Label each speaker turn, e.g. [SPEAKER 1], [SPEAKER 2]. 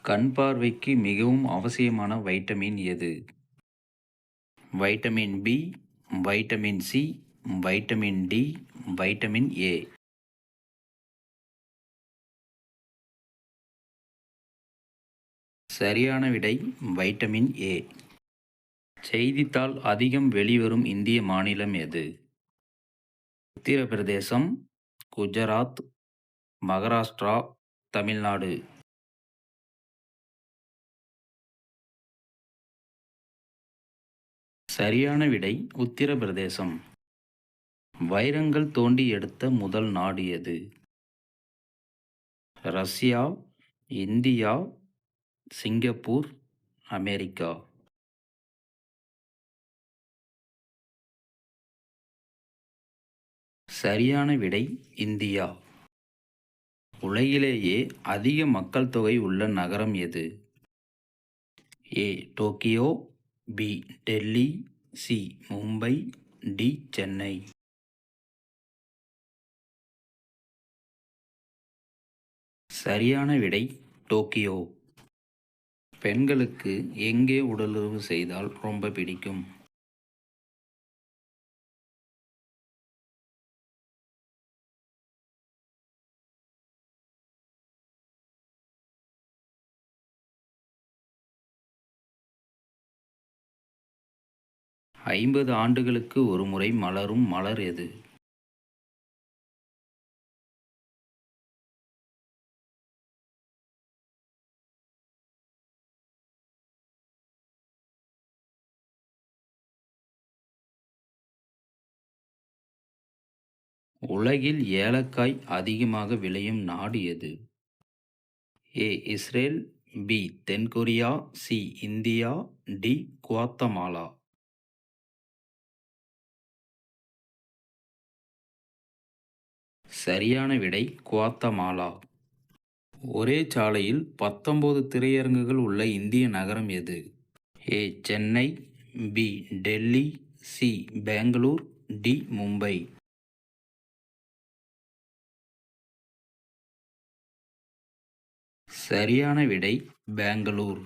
[SPEAKER 1] கண் பார்வைக்கு மிகவும் அவசியமான வைட்டமின் எது? Vitamin B, vitamin C, vitamin D, vitamin A. சரியான விடை வைட்டமின் ஏ. செய்தித்தாள் அதிகம் வெளிவரும் இந்திய மாநிலம் எது? உத்தரப்பிரதேசம், குஜராத், மகாராஷ்டிரா, தமிழ்நாடு. சரியான விடை உத்தரப்பிரதேசம். வைரங்கள் தோண்டி எடுத்த முதல் நாடு எது? Russia, India, Singapore, America. சரியான விடை இந்தியா. உலகிலேயே அதிக மக்கள் தொகை உள்ள நகரம் எது? A Tokyo, B Delhi, C Mumbai, D Chennai. சரியான விடை டோக்கியோ. பெண்களுக்கு எங்கே உடலுறவு செய்தால் ரொம்ப பிடிக்கும்? ஐம்பது ஆண்டுகளுக்கு ஒருமுறை மலரும் மலர் எது? உலகில் ஏலக்காய் அதிகமாக விளையும் நாடு எது? ஏ இஸ்ரேல், பி தென்கொரியா, சி இந்தியா, டி குவாத்தமாலா. சரியான விடை குவாத்தமாலா. ஒரே சாலையில் 19 திரையரங்குகள் உள்ள இந்திய நகரம் எது? A Chennai, B Delhi, C Bangalore, D Mumbai. சரியான விடை பெங்களூர்.